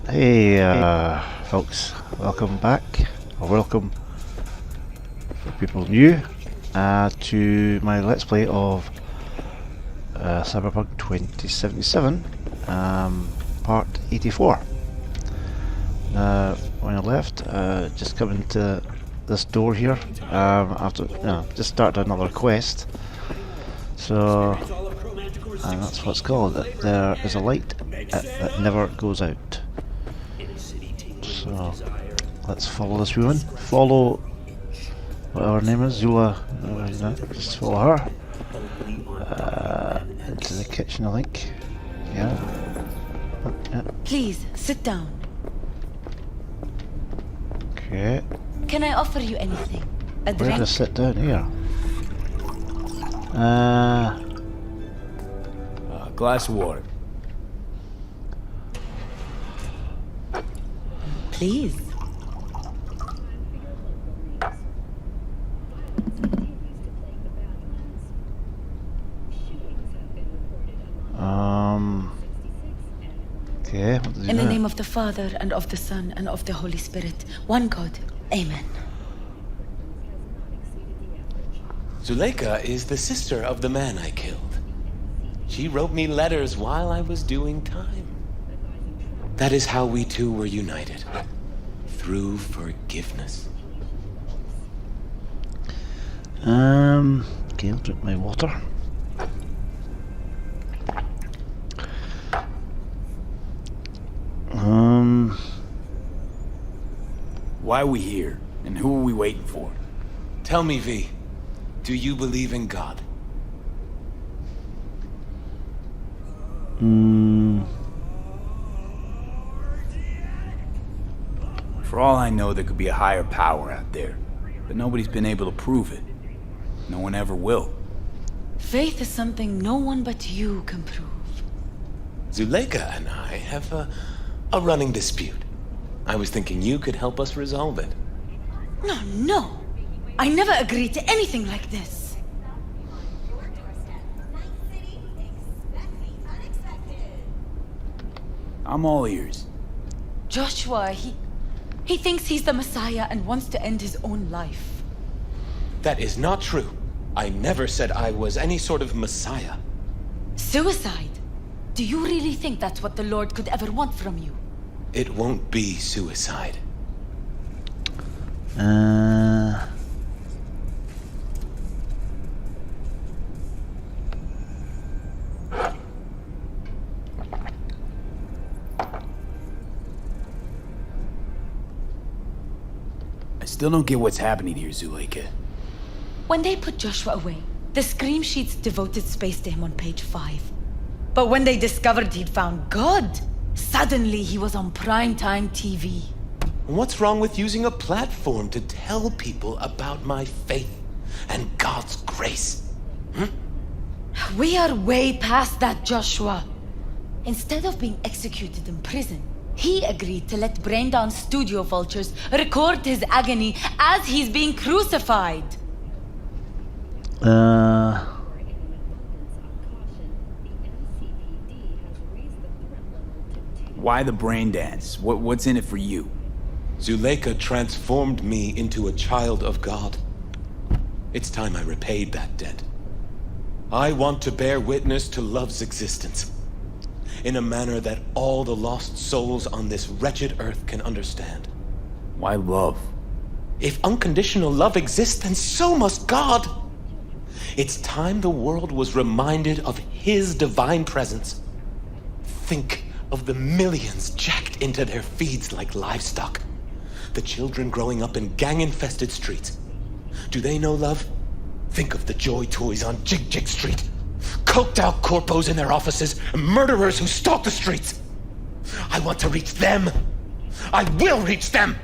Hey, folks, welcome back, or welcome for people new to my Let's Play of Cyberpunk 2077, part 84. When I left, just coming to this door here, after just started another quest, so, and that's what's called, that there is a light that never goes out. So, let's follow this woman. Follow whatever her name is, Zula. Just follow her into the kitchen, I think. Yeah. Please sit down. Okay. Can I offer you anything? A drink? Where to sit down here? A glass of water. Please. Okay, what does he In the do? name of the Father, and of the Son, and of the Holy Spirit, one God. Amen. Zuleika is the sister of the man I killed. She wrote me letters while I was doing time. That is how we two were united. Through forgiveness. Okay, I'll drink my water. Why are we here? And who are we waiting for? Tell me, V, do you believe in God? For all I know, there could be a higher power out there. But nobody's been able to prove it. No one ever will. Faith is something no one but you can prove. Zuleika and I have a running dispute. I was thinking you could help us resolve it. No. I never agreed to anything like this. I'm all ears. Joshua, he thinks he's the Messiah and wants to end his own life. That is not true. I never said I was any sort of messiah. Suicide? Do you really think that's what the Lord could ever want from you? It won't be suicide. I still don't get what's happening here, Zuleika. When they put Joshua away, the scream sheets devoted space to him on page 5. But when they discovered he'd found God, suddenly he was on primetime TV. What's wrong with using a platform to tell people about my faith and God's grace? We are way past that, Joshua. Instead of being executed in prison, he agreed to let Braindown studio vultures record his agony as he's being crucified. Why the brain dance? What's in it for you? Zuleika transformed me into a child of God. It's time I repaid that debt. I want to bear witness to love's existence in a manner that all the lost souls on this wretched earth can understand. Why love? If unconditional love exists, then so must God. It's time the world was reminded of His divine presence. Think of the millions jacked into their feeds like livestock. The children growing up in gang-infested streets. Do they know love? Think of the joy toys on Jig Jig Street. Coked out corpos in their offices, and murderers who stalk the streets. I want to reach them. I will reach them.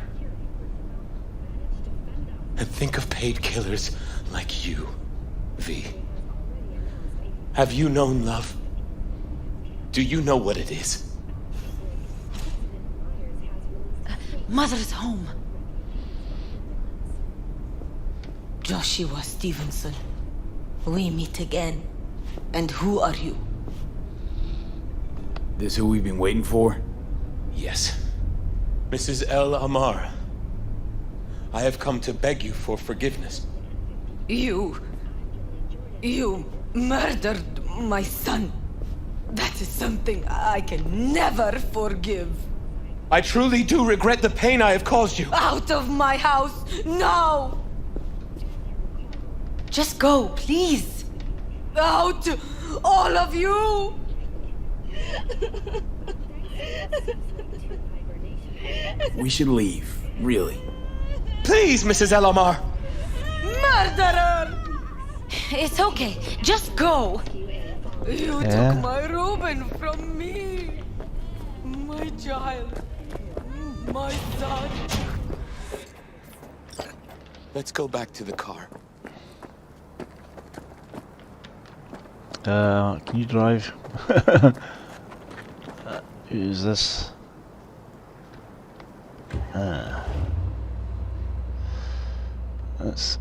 And think of paid killers like you, V. Have you known love? Do you know what it is? Mother's home. Joshua Stevenson, we meet again. And who are you? This who we've been waiting for? Yes. Mrs. El Amar, I have come to beg you for forgiveness. You murdered my son. That is something I can never forgive. I truly do regret the pain I have caused you. Out of my house, now! Just go, please. Out, all of you! We should leave, really. Please, Mrs. El Amar. Murderer! It's okay, just go. You took my Reuben from me. My child. My son. Let's go back to the car. Can you drive? Who's this? That's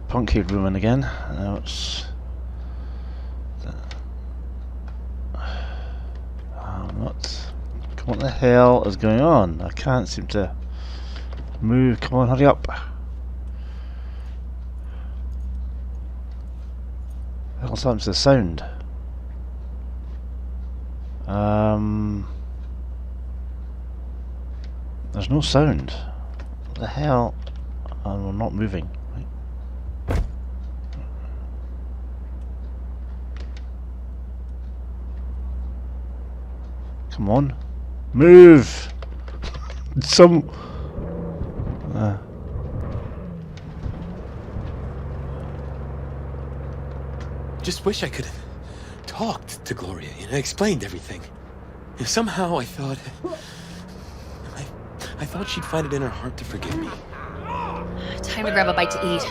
Punkhead Woman again. Now it's... I'm not... What the hell is going on? I can't seem to move. Come on, hurry up. What's happened to the sound? There's no sound. What the hell? I'm not moving. Right. Come on. Move! Some... Just wish I could have talked to Gloria, explained everything. Somehow I thought... I thought she'd find it in her heart to forgive me. Time to grab a bite to eat.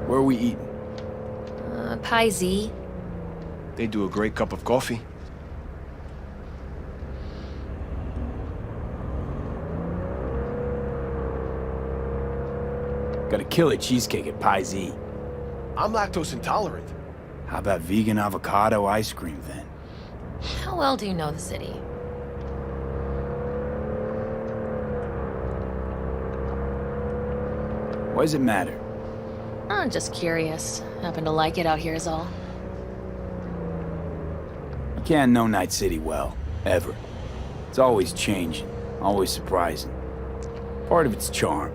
Where are we eating? Pie Z. They do a great cup of coffee. Got a killer cheesecake at Pie Z. I'm lactose intolerant. How about vegan avocado ice cream then? How well do you know the city? Why does it matter? I'm just curious. Happen to like it out here is all. I can't know Night City well, ever. It's always changing, always surprising. Part of its charm.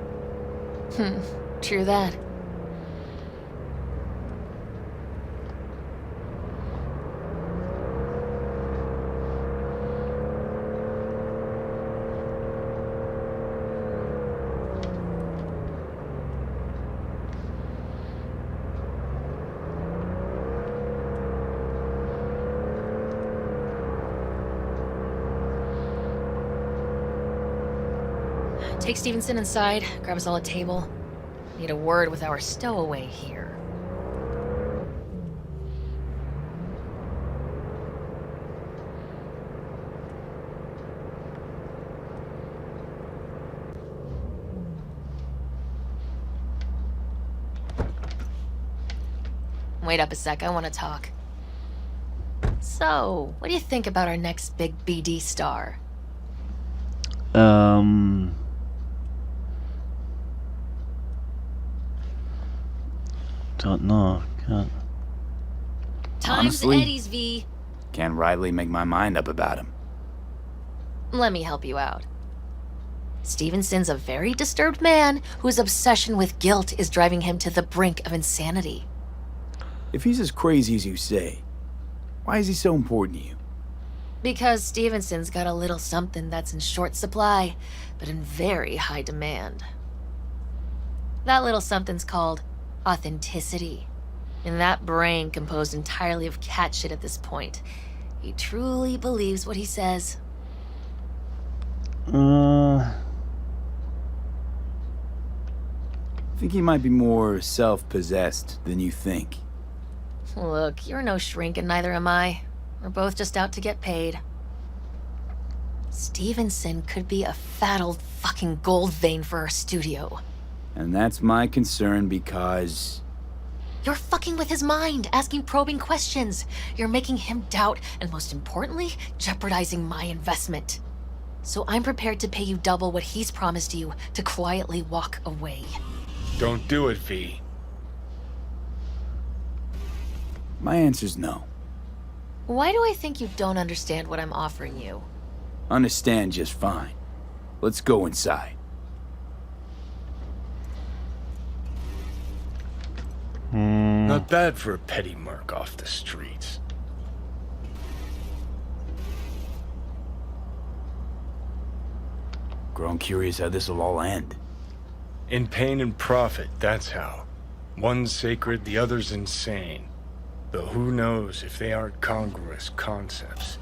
True that. Take Stevenson inside, grab us all a table. Need a word with our stowaway here. Wait up a sec, I want to talk. So, what do you think about our next big BD star? Don't know. Can't. Time's Honestly, Eddie's, V. can't rightly make my mind up about him. Let me help you out. Stevenson's a very disturbed man whose obsession with guilt is driving him to the brink of insanity. If he's as crazy as you say, why is he so important to you? Because Stevenson's got a little something that's in short supply, but in very high demand. That little something's called authenticity. And that brain composed entirely of cat shit at this point. He truly believes what he says. I think he might be more self-possessed than you think. Look, you're no shrink and neither am I. We're both just out to get paid. Stevenson could be a fat old fucking gold vein for our studio. And that's my concern because... You're fucking with his mind, asking probing questions. You're making him doubt, and most importantly, jeopardizing my investment. So I'm prepared to pay you double what he's promised you to quietly walk away. Don't do it, V. My answer's no. Why do I think you don't understand what I'm offering you? Understand just fine. Let's go inside. Not bad for a petty merc off the streets. Grown curious how this'll all end. In pain and profit, that's how. One's sacred, the other's insane. Though who knows if they aren't congruous concepts.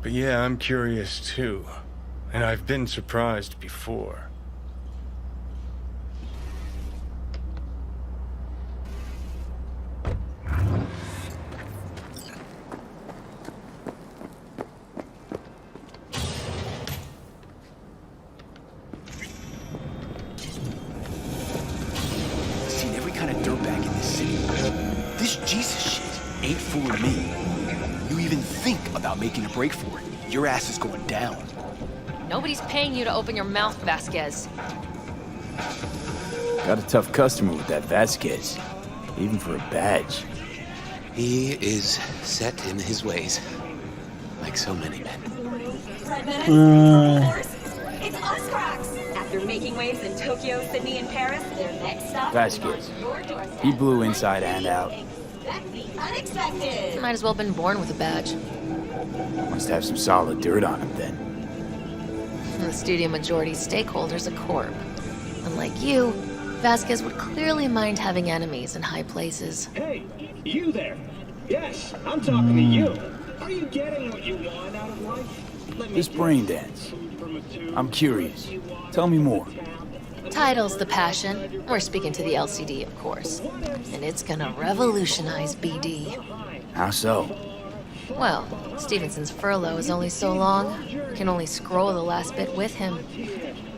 But yeah, I'm curious too. And I've been surprised before. Seen every kind of dirtbag in this city. This Jesus shit ain't fooling me. You even think about making a break for it, your ass is going down. Nobody's paying you to open your mouth, Vasquez. Got a tough customer with that Vasquez. Even for a badge. He is set in his ways, like so many men. It's us, cracks! After making waves in Tokyo, Sydney, and Paris, their next stop Vasquez. is on your doorstep. He blew inside and out. Expect the unexpected! Might as well have been born with a badge. Must have some solid dirt on him then. The studio majority stakeholder's a corp. Unlike you, Vasquez would clearly mind having enemies in high places. Hey, you there. Yes, I'm talking to you. Are you getting what you want out of life? Let me This brain dance. I'm curious. Tell me more. Title's the passion. We're speaking to the LCD, of course. And it's gonna revolutionize BD. How so? Well, Stevenson's furlough is only so long. We can only scroll the last bit with him.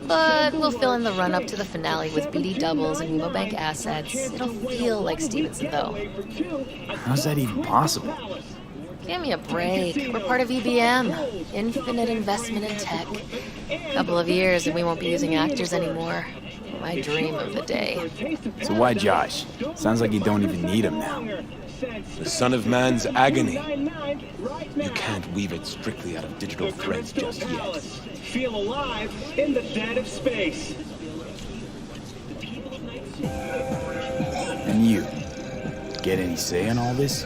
But we'll fill in the run-up to the finale with BD doubles and Bank assets. It'll feel like Stevenson, though. How's that even possible? Give me a break. We're part of EBM. Infinite investment in tech. Couple of years and we won't be using actors anymore. My dream of the day. So why Josh? Sounds like you don't even need him now. The son of man's agony. You can't weave it strictly out of digital threads just yet. Feel alive in the dead of space. And you? Get any say in all this?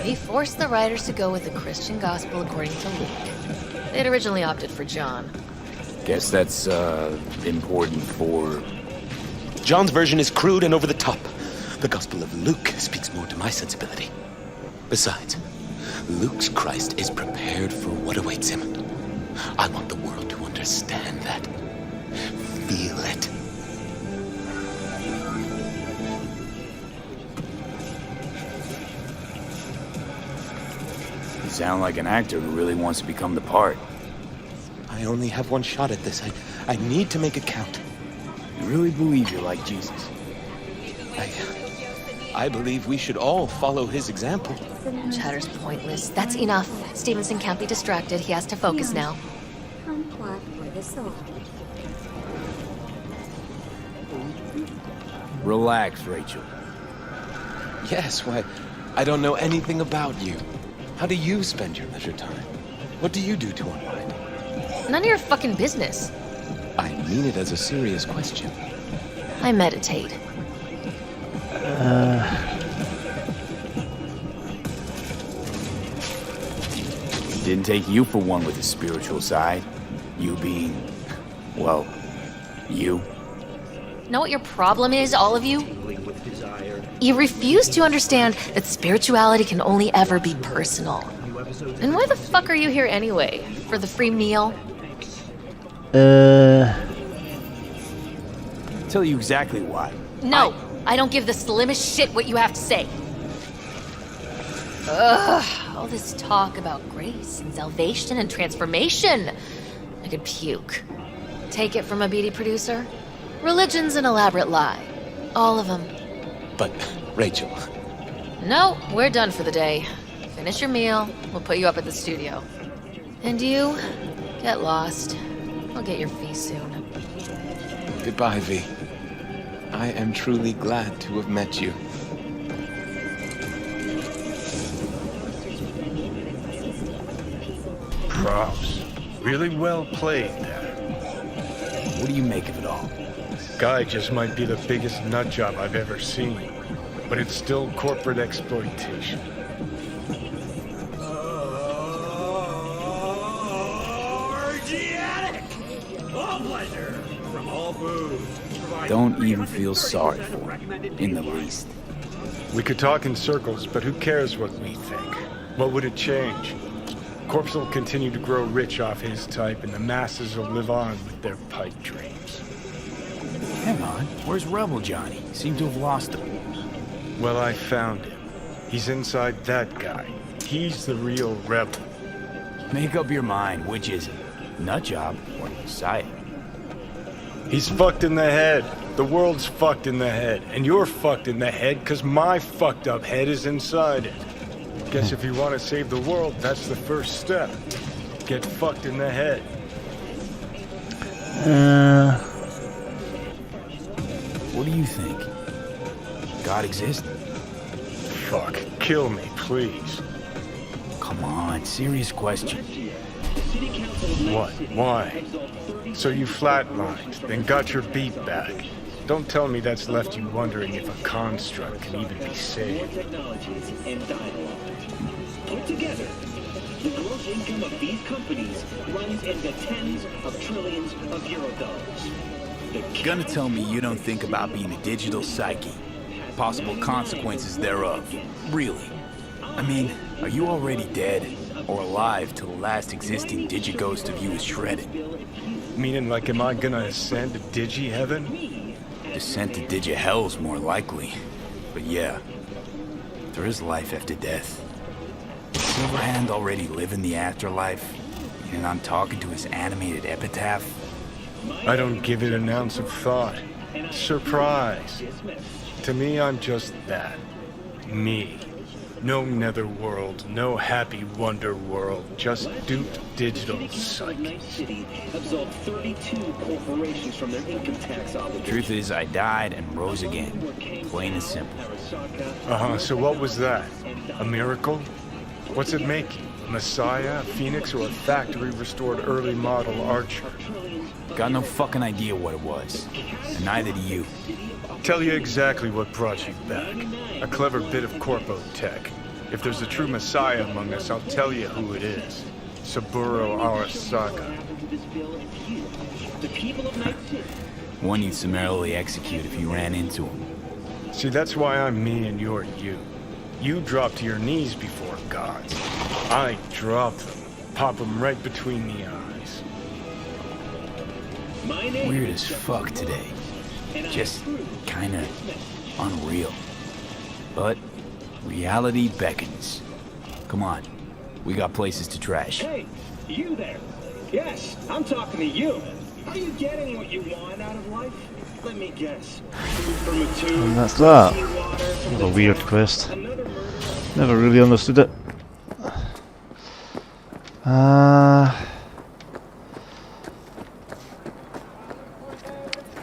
We forced the writers to go with the Christian gospel according to Luke. They'd originally opted for John. Guess that's, important for... John's version is crude and over the top. The Gospel of Luke speaks more to my sensibility. Besides, Luke's Christ is prepared for what awaits him. I want the world to understand that. Feel it. You sound like an actor who really wants to become the part. I only have one shot at this. I need to make it count. You really believe you're like Jesus? I believe we should all follow his example. Chatter's pointless. That's enough. Stevenson can't be distracted. He has to focus now. Kumquat for the soul. Relax, Rachel. Yes, why, I don't know anything about you. How do you spend your leisure time? What do you do to unwind? None of your fucking business. I mean it as a serious question. I meditate. Didn't take you for one with the spiritual side. You being, well, you. Know what your problem is, all of you? You refuse to understand that spirituality can only ever be personal. And why the fuck are you here anyway? For the free meal? Tell you exactly why. No, I don't give the slimmest shit what you have to say. Ugh, all this talk about grace and salvation and transformation. I could puke. Take it from a BD producer. Religion's an elaborate lie. All of them. But, Rachel... No, we're done for the day. Finish your meal, we'll put you up at the studio. And you, get lost. I'll get your fee soon. Goodbye, V. I am truly glad to have met you. Props. Really well played there. What do you make of it all? Guy just might be the biggest nut job I've ever seen. But it's still corporate exploitation. Don't even feel sorry for him, in the least. We could talk in circles, but who cares what we think? What would it change? Corpse will continue to grow rich off his type, and the masses will live on with their pipe dreams. Hang on, where's Rebel Johnny? Seem to have lost him. Well, I found him. He's inside that guy. He's the real rebel. Make up your mind, which is it? Nutjob or Messiah? He's fucked in the head. The world's fucked in the head. And you're fucked in the head because my fucked up head is inside it. Guess if you want to save the world, that's the first step. Get fucked in the head. What do you think? God exists? Fuck. Kill me, please. Come on, serious question. What? Why? So you flatlined, then got your beat back. Don't tell me that's left you wondering if a construct can even be saved. Technologies and dialogue. Put together, the gross income of these companies runs in the tens of trillions of euro dollars. You're gonna tell me you don't think about being a digital psyche? Possible consequences thereof. Really? I mean, are you already dead? Or alive till the last existing digighost of you is shredded? Meaning, like, am I gonna ascend to digi-heaven? Descent to digi-hell's more likely. But yeah, there is life after death. Silverhand already living the afterlife, and I'm talking to his animated epitaph. I don't give it an ounce of thought. Surprise. To me, I'm just that. Me. No netherworld, no happy wonder world, just duped digital psyche. City absorbed 32 corporations from their income tax obligations. Truth is, I died and rose again. Plain and simple. So what was that? A miracle? What's it making? A messiah, a phoenix, or a factory-restored early model archer? Got no fucking idea what it was. And neither do you. Tell you exactly what brought you back. A clever bit of corpo tech. If there's a true messiah among us, I'll tell you who it is. Saburo Arasaka. One you'd summarily execute if you ran into him. See, that's why I'm me and you're you. You drop to your knees before gods. I drop them, pop them right between the eyes. Weird as fuck today. Just kinda unreal. But reality beckons. Come on, we got places to trash. Hey, you there. Yes, I'm talking to you. Are you getting what you want out of life? Let me guess. Food from a tube, And that's that. clean water from What a the weird tap, quest. another murder. Never really understood it.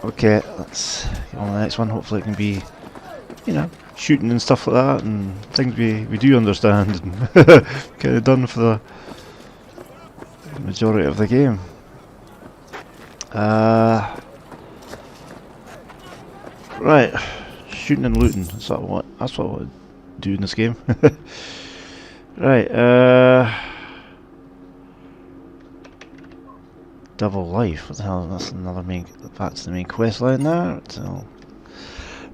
Okay, let's get on to the next one. Hopefully it can be, you know, shooting and stuff like that, and things we do understand, and get it done for the majority of the game. Right, shooting and looting. That's what I would do in this game. Right, double life. What the hell? That's another main. That's the main quest line there. So,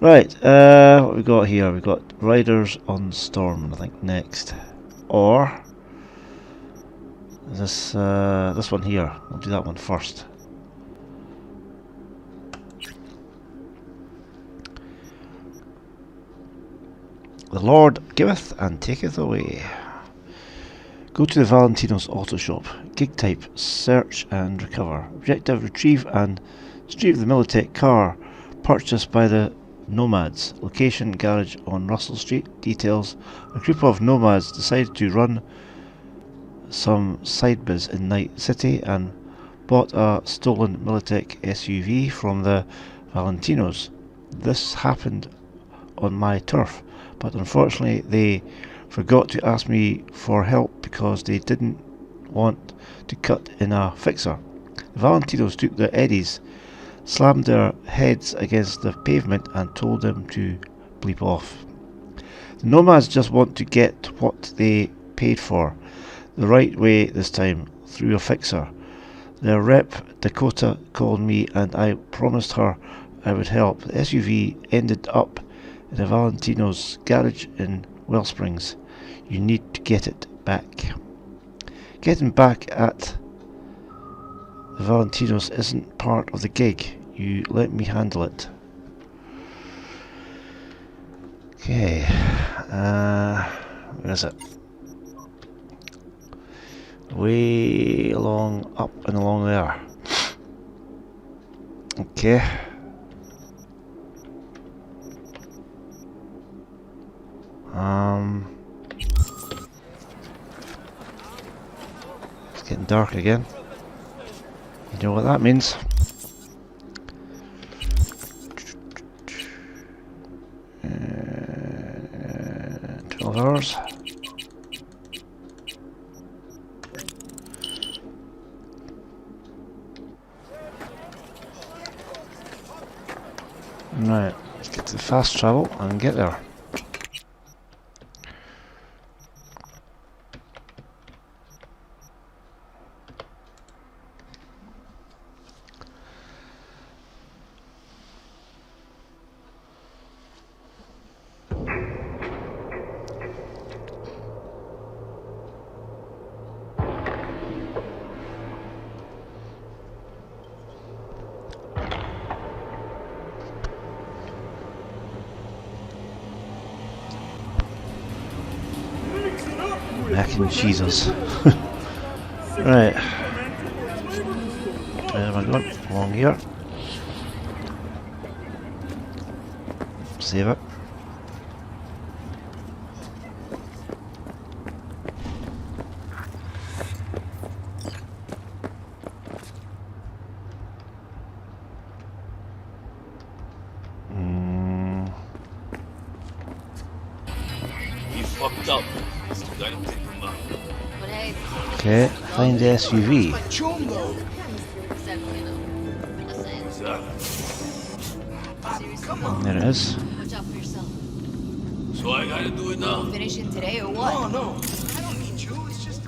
right, what we got here? We got Riders on Storm. I think next, or this this one here. We'll do that one first. The Lord giveth and taketh away. Go to the Valentino's auto shop. Gig type, search and recover. Objective, retrieve the Militech car purchased by the nomads. Location garage on Russell Street. Details: a group of nomads decided to run some side biz in Night City and bought a stolen Militech SUV from the Valentinos. This happened on my turf, but unfortunately they forgot to ask me for help because they didn't want to cut in a fixer. The Valentinos took their eddies, slammed their heads against the pavement and told them to bleep off. The nomads just want to get what they paid for, the right way this time, through a fixer. Their rep, Dakota, called me and I promised her I would help. The SUV ended up in a Valentino's garage in Wellsprings. You need to get it back. Getting back at the Valentinos isn't part of the gig. You let me handle it. Okay. Where is it? Way along, up and along there. Okay. It's getting dark again. You know what that means. Uh, 12 hours. Right, let's get to the fast travel and get there. Mac and cheeses. Right. Where am I going? Along here. Save it. Okay, find the SUV. There it is. So I gotta do it now? Finishing today or what? No. I don't need you. It's just...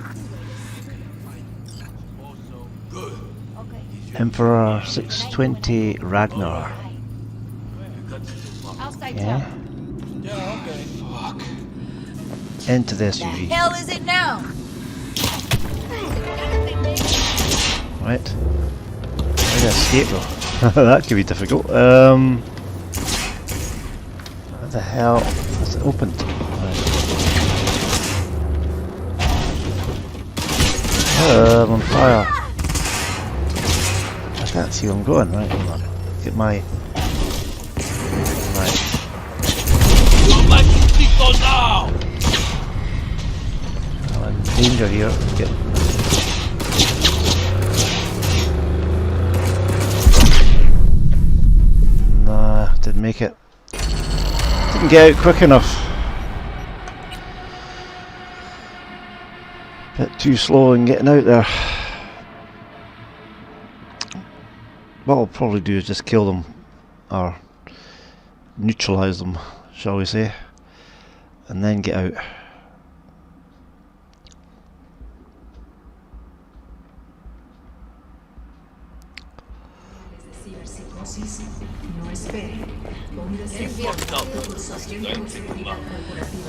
Good. Okay. Emperor 620 Ragnar. Outside Yeah. town. Yeah, okay. Fuck. Into the The SUV. hell is it now? Right. How to escape though? That could be difficult. What the hell? Is it opened? Right. I'm on fire. I can't see where I'm going. Right, hold on. Get my... Right. Don't let these people down! I'm in danger here. Get... Nah, didn't make it. Didn't get out quick enough. Bit too slow in getting out there. What I'll probably do is just kill them, or neutralise them, shall we say, and then get out.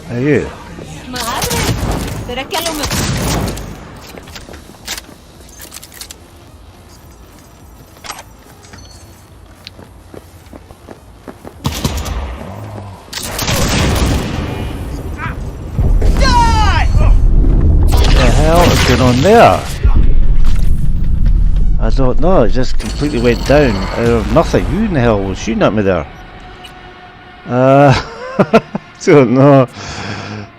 Are you? Madre, pero es que a lo mejor... What the hell is going on there? I don't know, it just completely went down out of nothing. Who in the hell was shooting at me there? Don't know.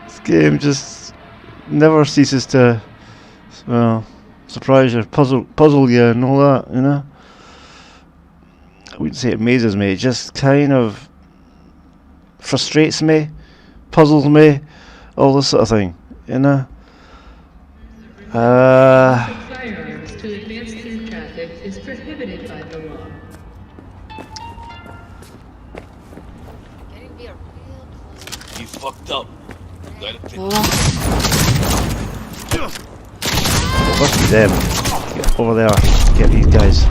This game just never ceases to, well, surprise you, puzzle you, and all that. You know. I wouldn't say it amazes me. It just kind of frustrates me, puzzles me, all this sort of thing. You know. Firearms to advance through traffic is prohibited by the law. You fucked up. Gotta pick Must be them. Get over there. Get these guys.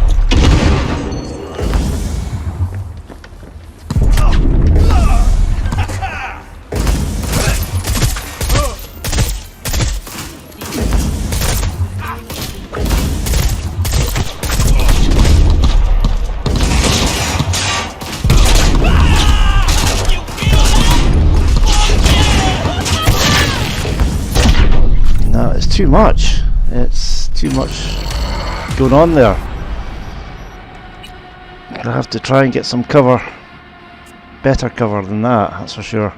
No, it's too much. It's too much going on there. I have to try and get some cover. Better cover than that, that's for sure.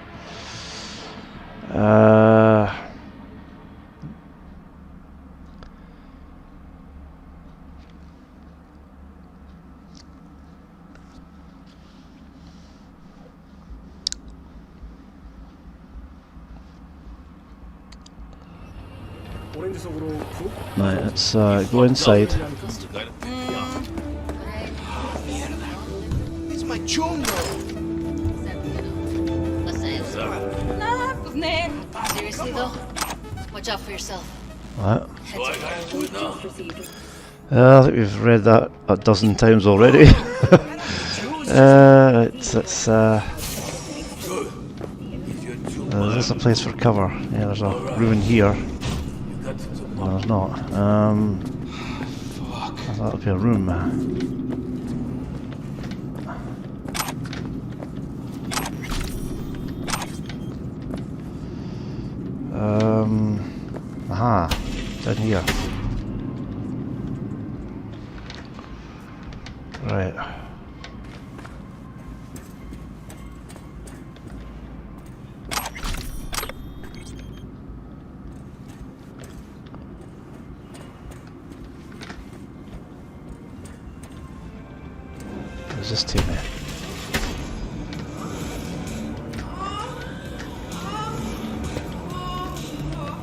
Right, let's go inside. It's my chungo. Seriously though? Watch out for yourself. What? I think we've read that a dozen times already. Is this a place for cover? Yeah, there's a room in here. No, there's not. I thought it'd be a room. Aha, down here. Right. Where's this take me?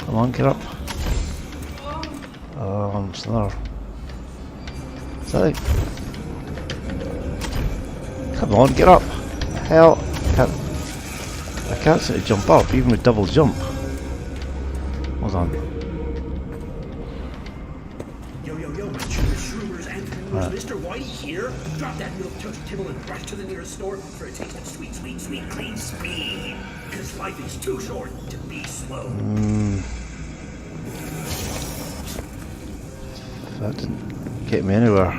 Come on, get up. It's another. Is that it? Come on, get up. Hell, I can't seem to jump up, even with double jump. Hold on. Yo, Mr. White here. Drop that milk toast kibble and rush to the nearest store for a taste of sweet, sweet, sweet, clean speed. Because life is too short to be slow. That didn't get me anywhere.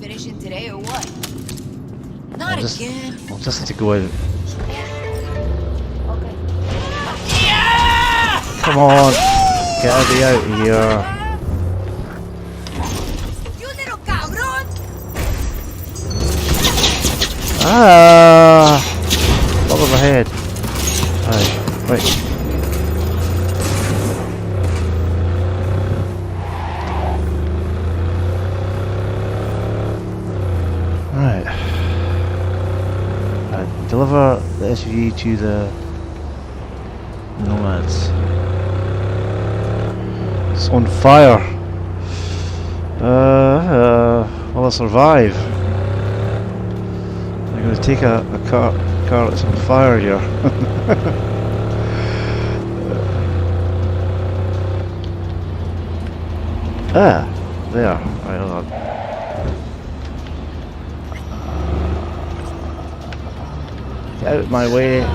Finishing today or what? Not again. I'll just have to go out. Come on, get Eddie out of here. You little cabrón! Ah! Above my head. Right, wait. Right. Deliver the SUV to the nomads. It's on fire. Will I survive? I'm going to take a car that's on fire here. There. Right, hold on. Get out of my way.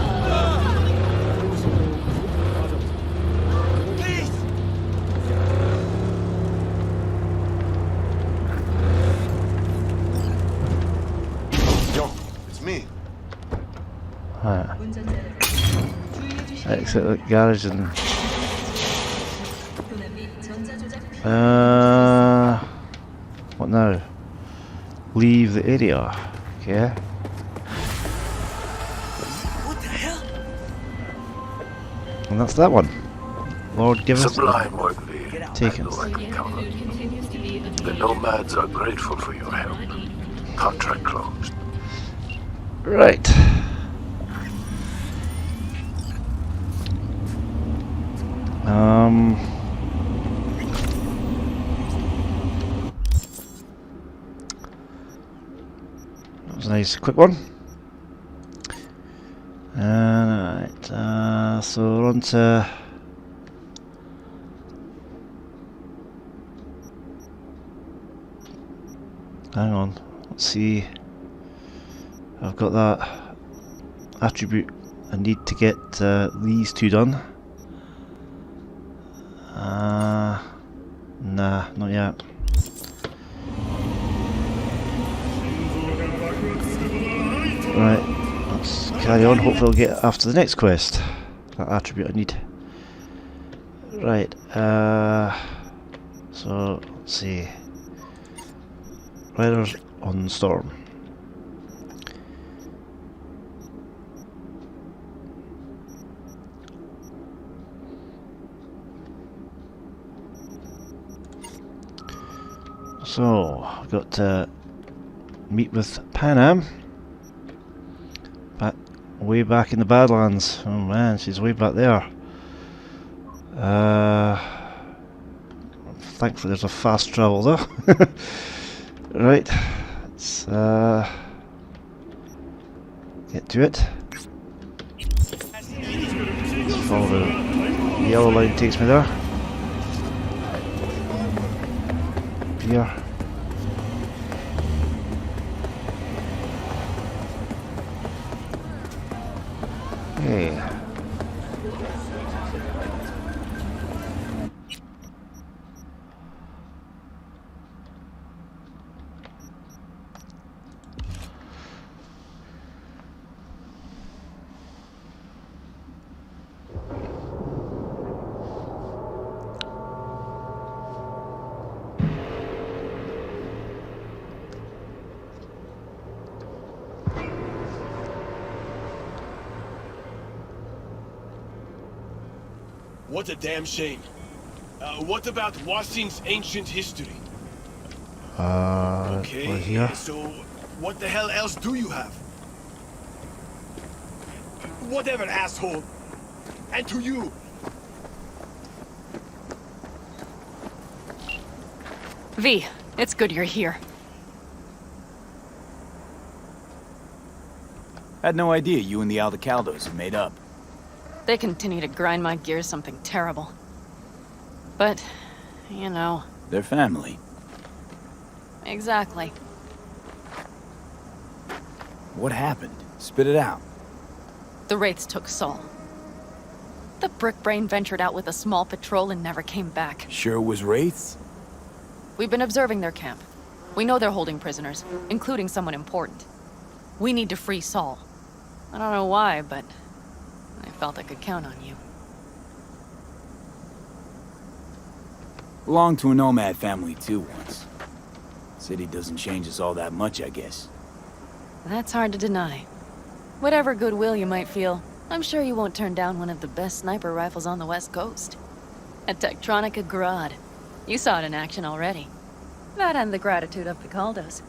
Exit the garage and what now? leave the area. Okay. What the hell? And that's that one. Lord, give us Sublime work, V. taken. I can count on you. The nomads are grateful for your help. Contract closed. Right. That was a nice quick one. Alright, so we're on to hang on, let's see. I've got that attribute. I need to get these two done. Nah, not yet. Right, let's carry on. Hopefully I'll get after the next quest. That attribute I need. Right, so let's see. Riders on Storm. So, I've got to meet with Panam. Way back in the Badlands. Oh man, she's way back there. Thankfully there's a fast travel though. Right, let's get to it. Let's follow the yellow line, takes me there. Here. Hey. What a damn shame. What about Wasing's ancient history? Okay, we're here. So what the hell else do you have? Whatever, asshole. And to you. V, it's good you're here. Had no idea you and the Aldecaldos had made up. They continue to grind my gears something terrible. But, you know... They're family. Exactly. What happened? Spit it out. The Wraiths took Saul. The Brickbrain ventured out with a small patrol and never came back. Sure it was Wraiths? We've been observing their camp. We know they're holding prisoners, including someone important. We need to free Saul. I don't know why, but... I felt I could count on you. Belonged to a nomad family too once. City doesn't change us all that much, I guess. That's hard to deny. Whatever goodwill you might feel, I'm sure you won't turn down one of the best sniper rifles on the West Coast. A Tektronica Grad. You saw it in action already. That and the gratitude of the Caldos.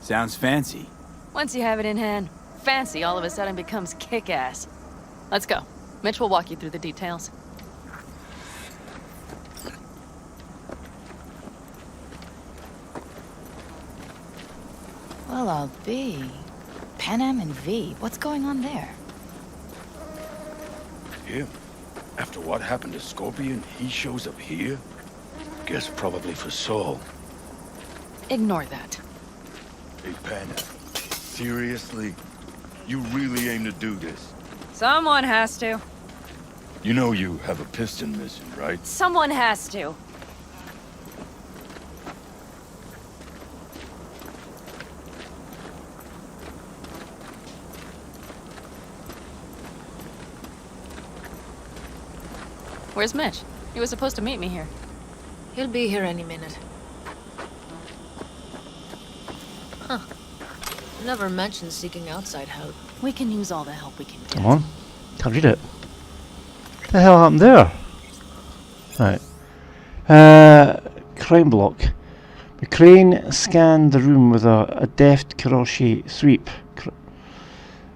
Sounds fancy. Once you have it in hand, fancy all of a sudden becomes kick-ass. Let's go. Mitch will walk you through the details. Well, I'll be. Panam and V, what's going on there? Him? After what happened to Scorpion, he shows up here? Guess probably for Saul. Ignore that. Hey, Panam. Seriously? You really aim to do this? Someone has to. You know you have a piston missing, right? Someone has to. Where's Mitch? He was supposed to meet me here. He'll be here any minute. Huh. Never mentioned seeking outside help. We can use all the help we can get. Come on. Can't read it. What the hell happened there? Right. Crime block. McCrane scanned the room with a deft crochet sweep.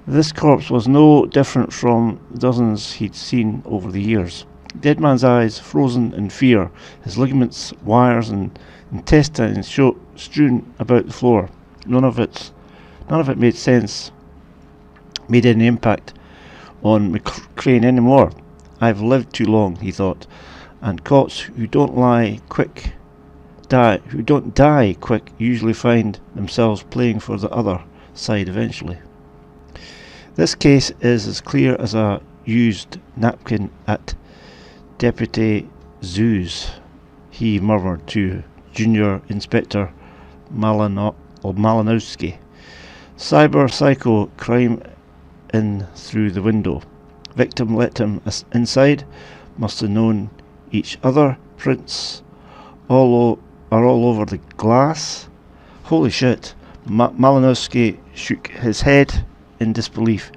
This corpse was no different from dozens he'd seen over the years. Dead man's eyes frozen in fear, his ligaments, wires and intestines strewn about the floor. None of it made sense, made any impact on McCrane anymore. I've lived too long, he thought, and cops who don't die quick usually find themselves playing for the other side eventually. This case is as clear as a used napkin at Deputy Zoo's, he murmured to Junior Inspector Malinowski. Cyber psycho crime in through the window. Victim let him inside, must have known each other. Prints are all over the glass. Holy shit. Malinowski shook his head in disbelief.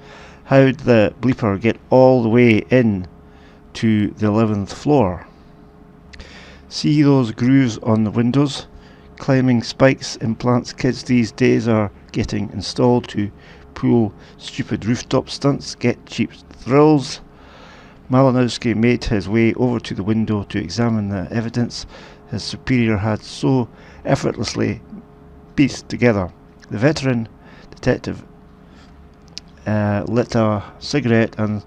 How'd the bleeper get all the way in to the 11th floor? See those grooves on the windows? Climbing spikes implants kids these days are getting installed to pull stupid rooftop stunts, get cheap thrills. Malinowski made his way over to the window to examine the evidence his superior had so effortlessly pieced together. The veteran detective lit a cigarette and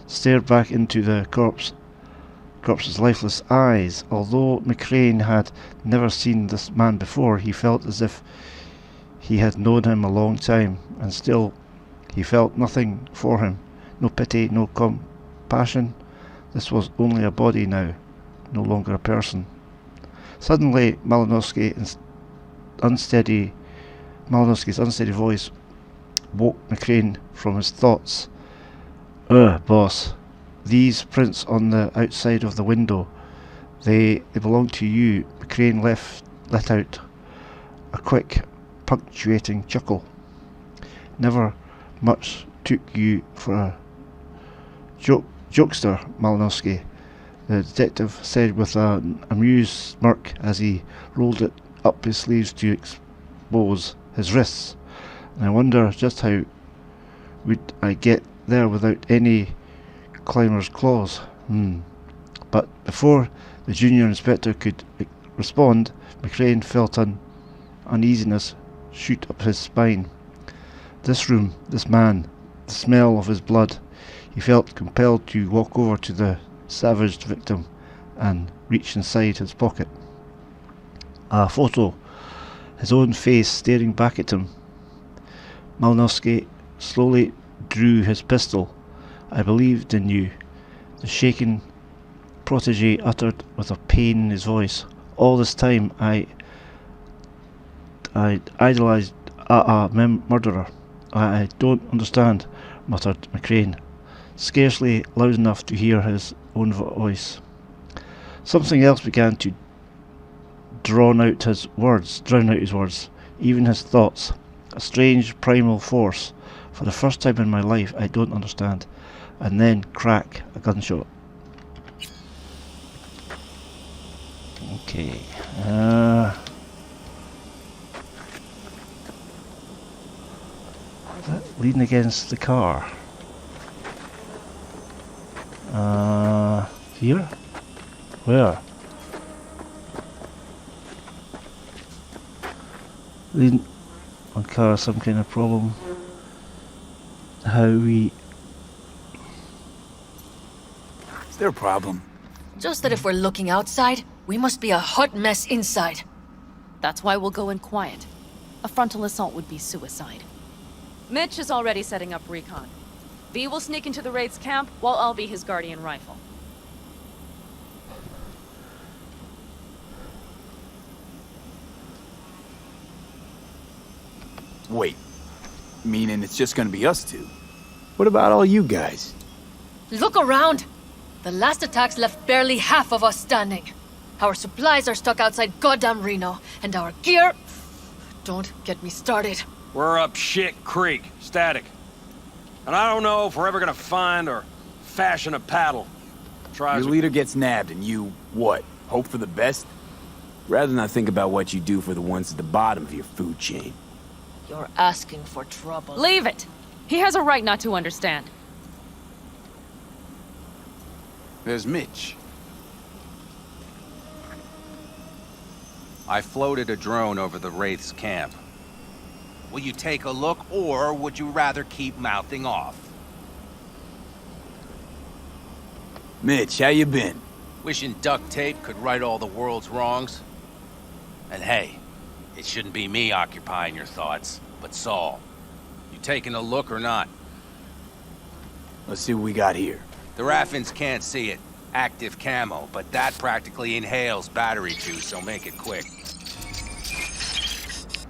stared back into the corpse's lifeless eyes. Although McCrane had never seen this man before, he felt as if he had known him a long time, and still he felt nothing for him. No pity, no compassion. This was only a body now, no longer a person. Suddenly, Malinowski's unsteady voice woke McCrane from his thoughts. Boss, these prints on the outside of the window, they belong to you. McCrane let out a quick, punctuating chuckle. Never much took you for a jokester, Malinowski, the detective said with an amused smirk as he rolled up his sleeves to expose his wrists. And I wonder just how would I get there without any climber's claws. But before the junior inspector could respond, McCrane felt an uneasiness shoot up his spine. This room, this man, the smell of his blood. He felt compelled to walk over to the savaged victim and reach inside his pocket. A photo, his own face staring back at him. Malinowski slowly drew his pistol. I believed in you, the shaken protege uttered with a pain in his voice. All this time I idolized a murderer. I don't understand, muttered McCrane, scarcely loud enough to hear his own voice. Something else began to drown out his words, even his thoughts. A strange primal force. For the first time in my life, I don't understand. And then, crack, a gunshot. Okay. Leaning against the car. Here? Where? Lean on car, some kind of problem. How we... Is there a problem? Just that if we're looking outside, we must be a hot mess inside. That's why we'll go in quiet. A frontal assault would be suicide. Mitch is already setting up recon. V will sneak into the Wraith's camp, while I'll be his guardian rifle. Wait, meaning it's just gonna be us two? What about all you guys? Look around! The last attacks left barely half of us standing. Our supplies are stuck outside goddamn Reno, and our gear... Don't get me started. We're up shit creek, static. And I don't know if we're ever gonna find or fashion a paddle. Your leader gets nabbed and you, what, hope for the best? Rather not think about what you do for the ones at the bottom of your food chain. You're asking for trouble. Leave it! He has a right not to understand. There's Mitch. I floated a drone over the Wraith's camp. Will you take a look, or would you rather keep mouthing off? Mitch, how you been? Wishing duct tape could right all the world's wrongs. And hey, it shouldn't be me occupying your thoughts, but Saul. You taking a look or not? Let's see what we got here. The Raffins can't see it. Active camo, but that practically inhales battery juice, so make it quick.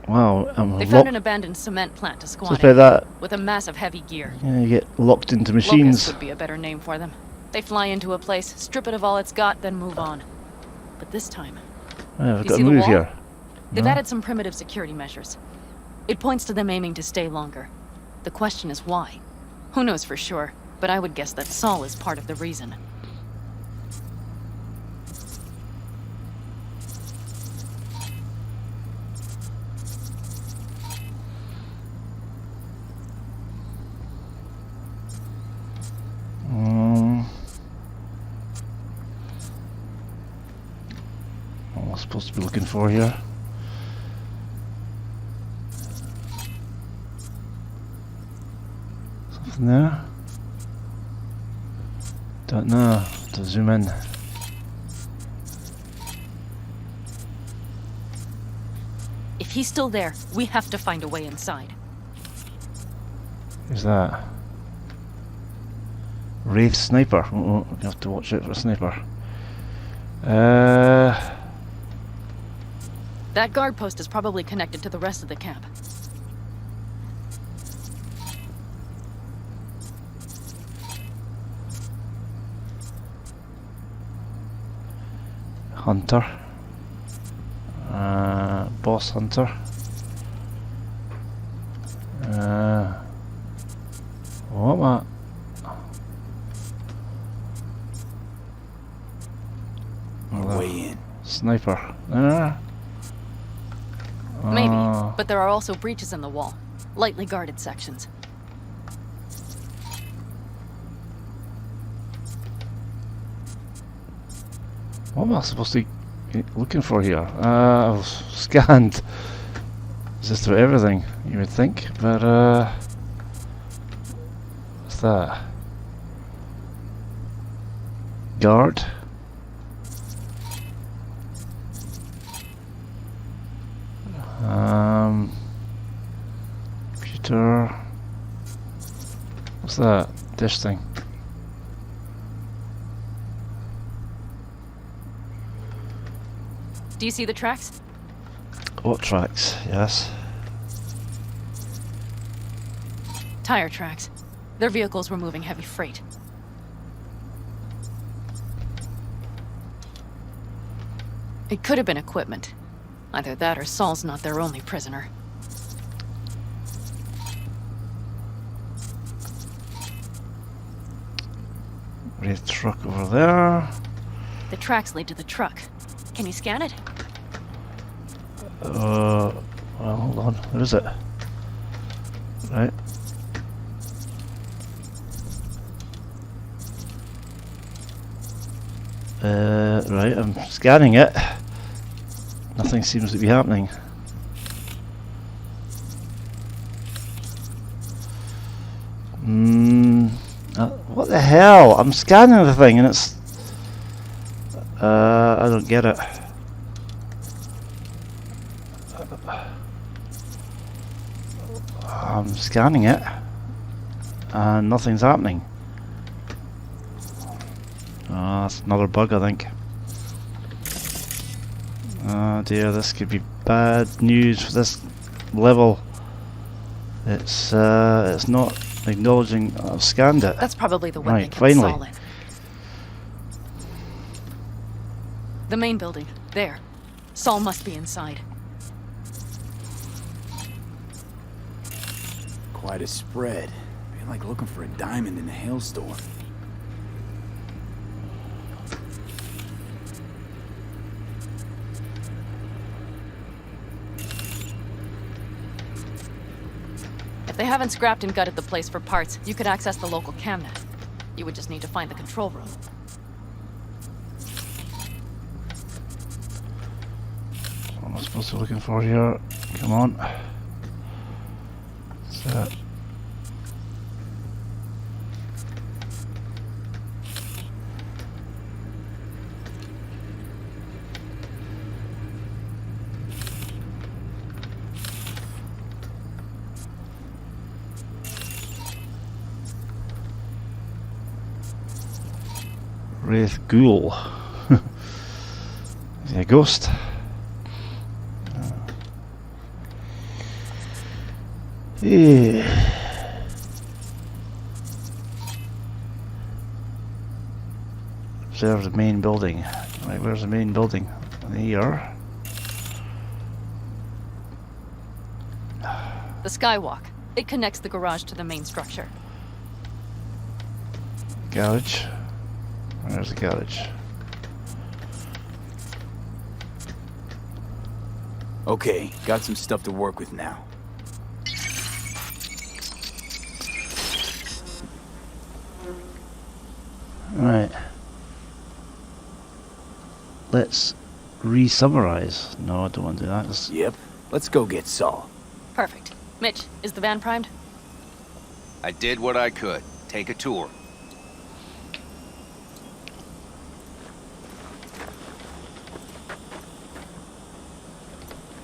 Wow, They found an abandoned cement plant to squat about in, that. with a massive heavy gear. Yeah, you get locked into Locusts machines. would be a better name for them. They fly into a place, strip it of all it's got, then move on. But this time, Yeah, I've you got see to the move wall? here. They've No? added some primitive security measures. It points to them aiming to stay longer. The question is why? Who knows for sure, but I would guess that Saul is part of the reason. What am I supposed to be looking for here? Something there? Don't know. To zoom in. If he's still there, we have to find a way inside. Who's that? Wraith sniper. Oh, you have to watch out for a sniper. That guard post is probably connected to the rest of the camp. Hunter. Boss hunter. What am I? Way in. Sniper. Maybe, but there are also breaches in the wall. Lightly guarded sections. What am I supposed to be looking for here? I've scanned just about everything, you would think, but what's that? Guard. Computer. What's that? Dish thing. Do you see the tracks? What tracks? Yes. Tire tracks. Their vehicles were moving heavy freight. It could have been equipment. Either that or Saul's not their only prisoner. Wraith truck over there. The tracks lead to the truck. Can you scan it? Well, hold on. Where is it? Right. Right, I'm scanning it. Nothing seems to be happening. What the hell? I'm scanning the thing and it's... I don't get it. I'm scanning it and nothing's happening. That's another bug, I think. Oh dear, this could be bad news for this level. It's not acknowledging I've scanned it. That's probably the one Right, they kept finally. Saul in. The main building. There. Saul must be inside. Quite a spread. Feel like looking for a diamond in a hailstorm. If they haven't scrapped and gutted the place for parts, you could access the local camnet. You would just need to find the control room. What am I supposed to be looking for here? Come on. So. Wraith Ghoul. Is he a ghost? Yeah. Observe the main building. Right, where's the main building? Here. The skywalk. It connects the garage to the main structure. Garage. Where's the garage? Okay, got some stuff to work with now. Right. Let's re-summarize. No, I don't want to do that. Yep. Let's go get Saul. Perfect. Mitch, is the van primed? I did what I could. Take a tour.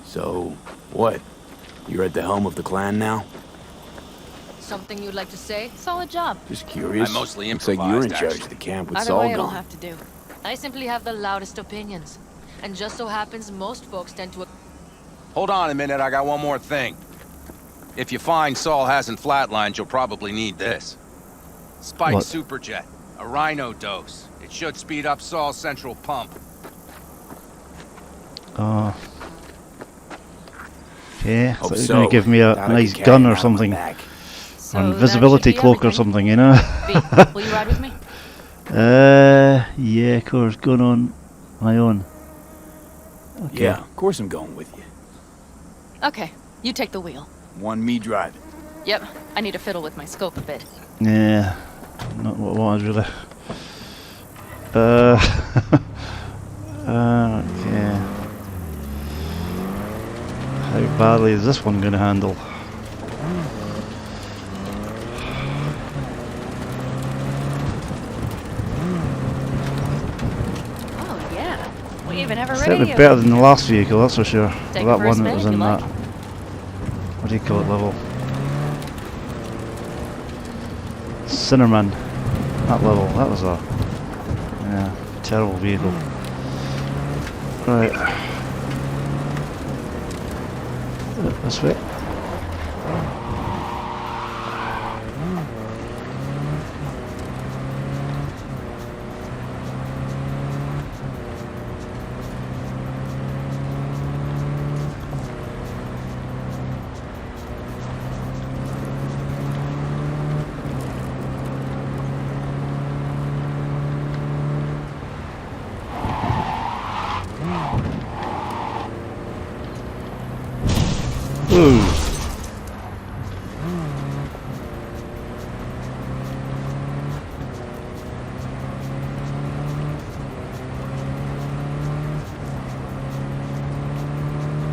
So, what? You're at the helm of the clan now? Something you'd like to say? Solid job. Just curious. I mostly Looks like you're in improvised, charge actually. of the camp with Either Saul way, it'll gone. have to do. I simply have the loudest opinions. And just so happens most folks tend to... Hold on a minute, I got one more thing. If you find Saul hasn't flatlined, you'll probably need this. Spike What? Superjet. A rhino dose. It should speed up Saul's central pump. Okay, Hope so you're so. going to give me a Thought I nice could carry gun him or out on my something. back. So Or that invisibility should be cloak or everything. something, you know? V, will you ride with me? Yeah, of course, going on my own. Okay. Yeah, of course I'm going with you. Okay, you take the wheel. One me driving. Yep, I need to fiddle with my scope a bit. Yeah, not what I wanted really. Okay. How badly is this one going to handle? Oh yeah, we even have a Certainly radio. better than the last vehicle, that's for sure. Take Well, it that for a one spin that was if in you that. like. What do you call it level? Cinnamon. That level. That was a terrible vehicle. Right. This way. Ooh.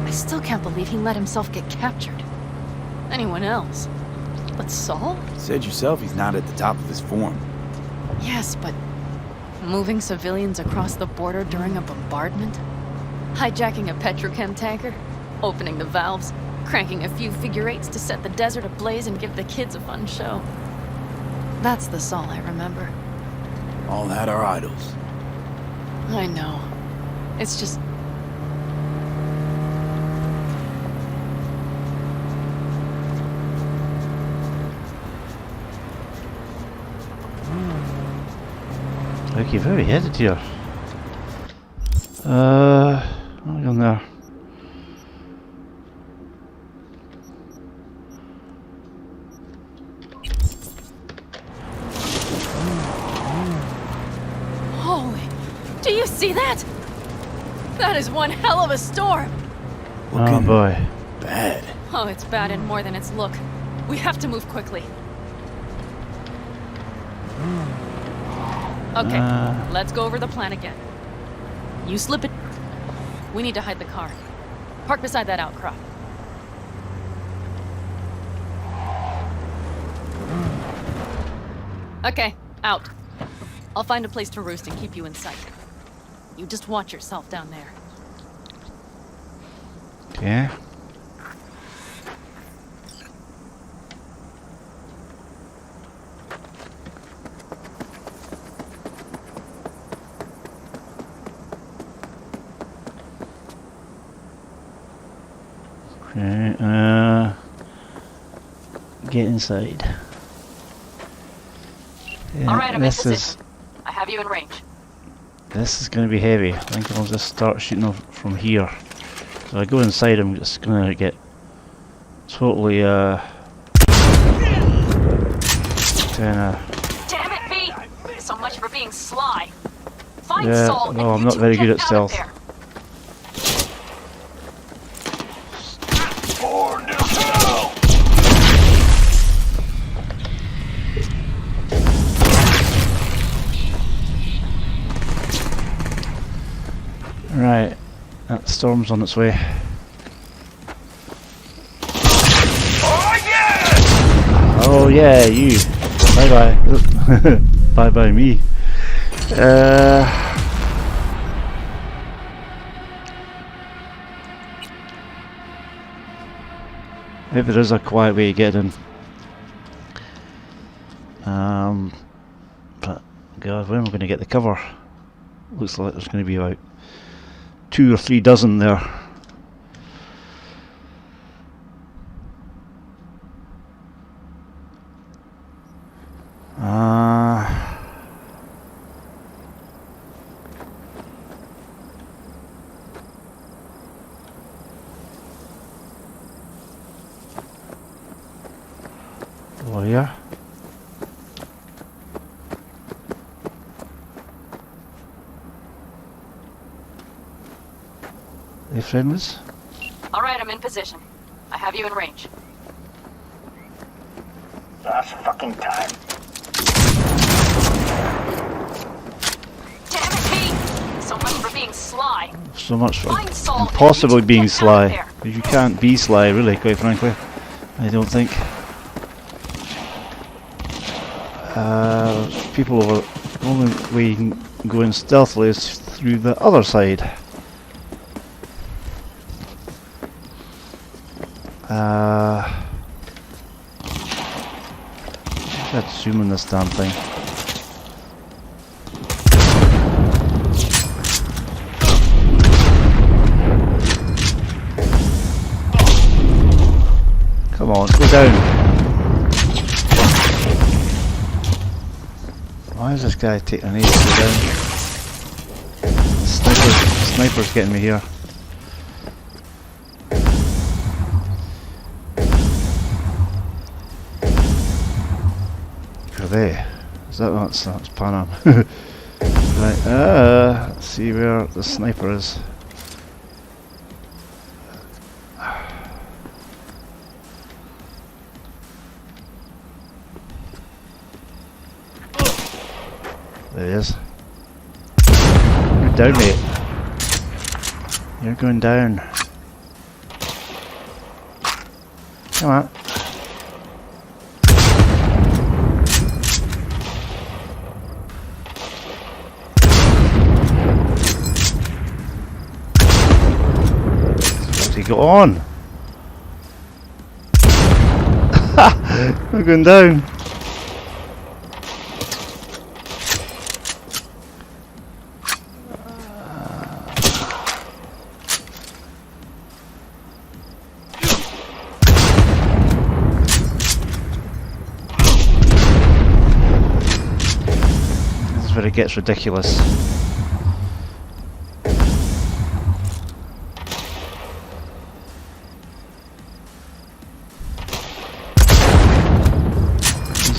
I still can't believe he let himself get captured. Anyone else? But Saul? Said yourself he's not at the top of his form. Yes, but moving civilians across the border during a bombardment? Hijacking a petrochem tanker? Opening the valves? Cranking a few figure eights to set the desert ablaze and give the kids a fun show. That's the Saul I remember. All had our idols. I know. It's just... Like you're very headed here. What are we on there? See that? That is one hell of a storm. Oh boy. Bad. Oh, it's bad and more than its look. We have to move quickly. Okay, let's go over the plan again. You slip it. We need to hide the car. Park beside that outcrop. Okay, out. I'll find a place to roost and keep you in sight. You just watch yourself down there. Okay. Okay, get inside. Yeah, Alright, I'm in this position. I have you in range. This is going to be heavy. I think I'll just start shooting off from here. So if I go inside, I'm just going to get totally kinda. Damn it, B! So much for being sly. Find Yeah, Saul no, and I'm you not two very get good at out stealth. of there. Right, that storm's on its way. Oh yeah, you. Bye bye. Bye bye me. Maybe there is a quiet way to get in. But God, when am I going to get the cover? Looks like there's going to be about 2 or 3 dozen there. Oh yeah. They friendless? Alright, I'm in position. I have you in range. Last fucking time. Damn it, B! So much for being sly. So much for Find Saul and impossibly you two being get out of sly. there. Because you can't be sly, really, quite frankly. I don't think. People over. The only way you can go in stealthily is through the other side. Let's zoom in this damn thing. Come on, go down. Why is this guy taking an ace to go down? Sniper's getting me here. There. Is that's Panam. Right, let's see where the sniper is. There he is. You're down, mate. You're going down. Come on. Go on! I'm going down. This is where it gets ridiculous.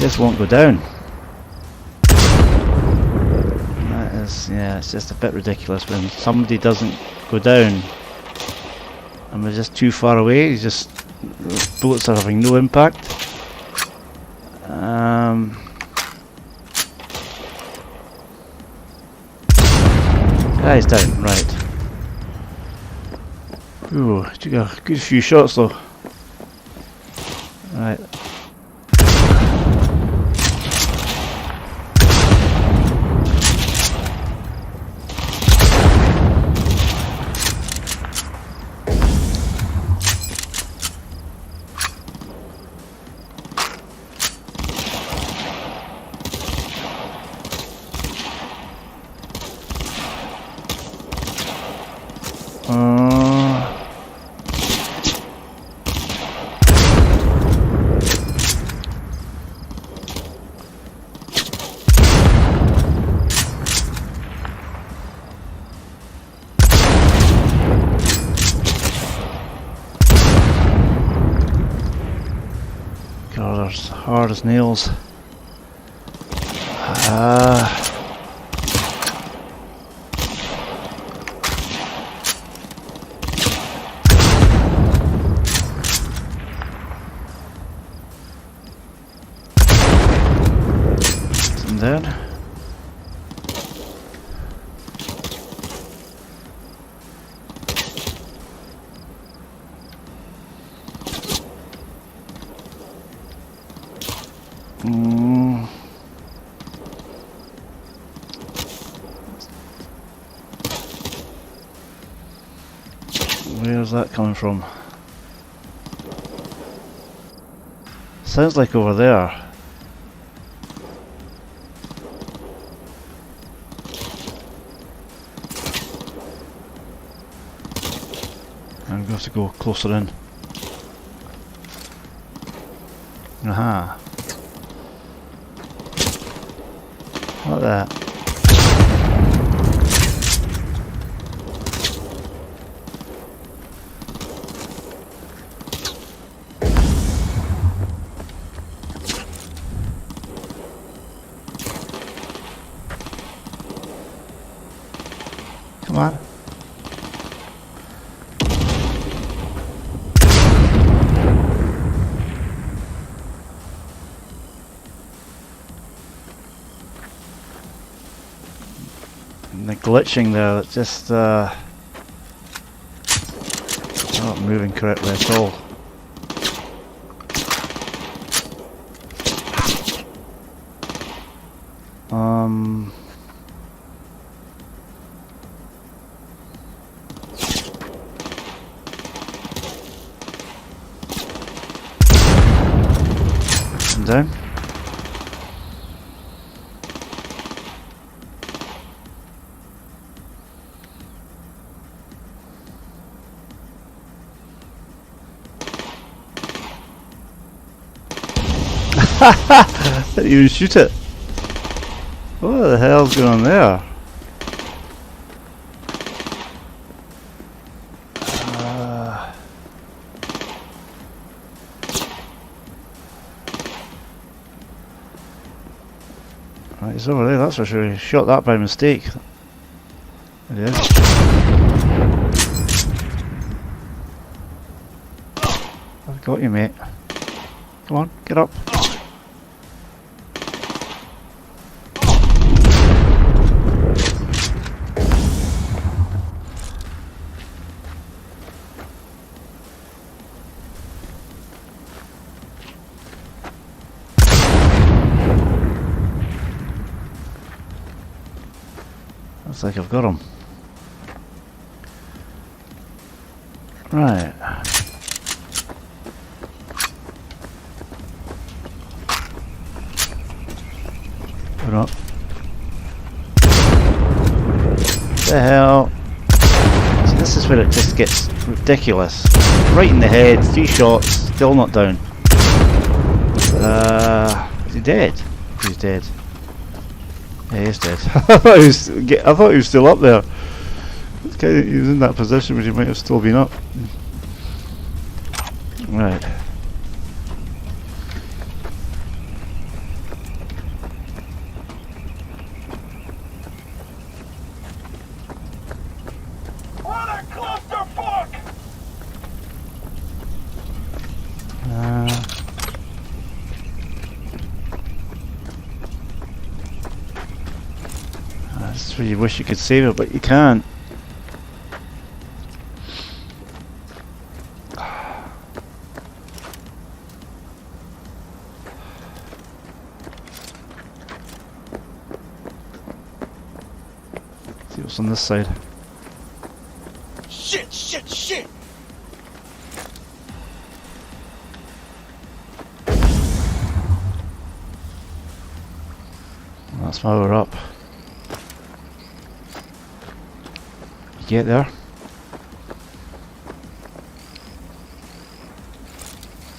Just won't go down. That is Yeah, it's just a bit ridiculous when somebody doesn't go down and we're just too far away. Bullets are having no impact. Guy's down, right. Ooh, you got a good few shots though. Right. God, they're hard as nails. Dead. Where's that coming from? Sounds like over there. I'm going to have to go closer in. Aha. Like that. Come on. And the glitching there, that's just not moving correctly at all. Down. Didn't even shoot it. What the hell's going on there? Right, he's over there, that's for sure. He shot that by mistake. It is. I've got you, mate. Come on, get up. Looks like I've got him. Right. Put up. What the hell? So this is where it just gets ridiculous. Right in the head, 3 shots, still not down. Is he dead? He's dead. Yeah, he's dead. I thought he was still up there. He was in that position where he might have still been up. Right. That's where you wish you could save it, but you can't. See what's on this side. Shit, shit, shit! That's why we're up. You get there?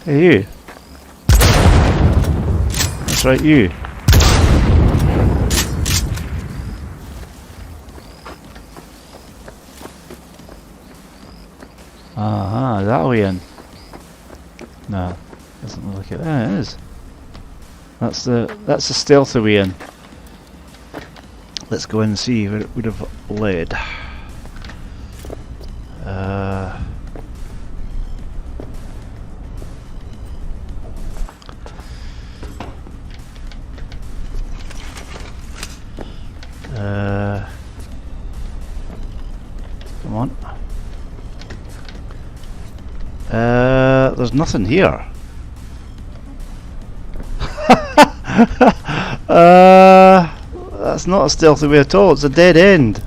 Hey you! That's right, you! Aha, that way in. No, doesn't look like it. Yeah, it is. That's the stealthy way in. Let's go in and see where it would have led. Come on. There's nothing here. That's not a stealthy way at all. It's a dead end.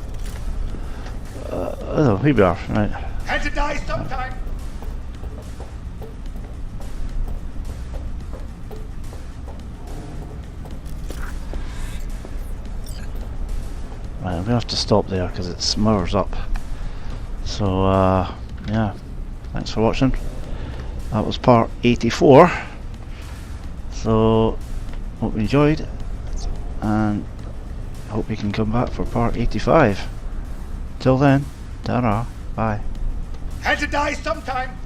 Oh, here we are. Right. Had to die sometime. Right, I'm gonna have to stop there because it smothers up. So, yeah. Thanks for watching. That was part 84. So, hope you enjoyed, and hope you can come back for part 85. Till then, ta-ra, bye. Had to die sometime.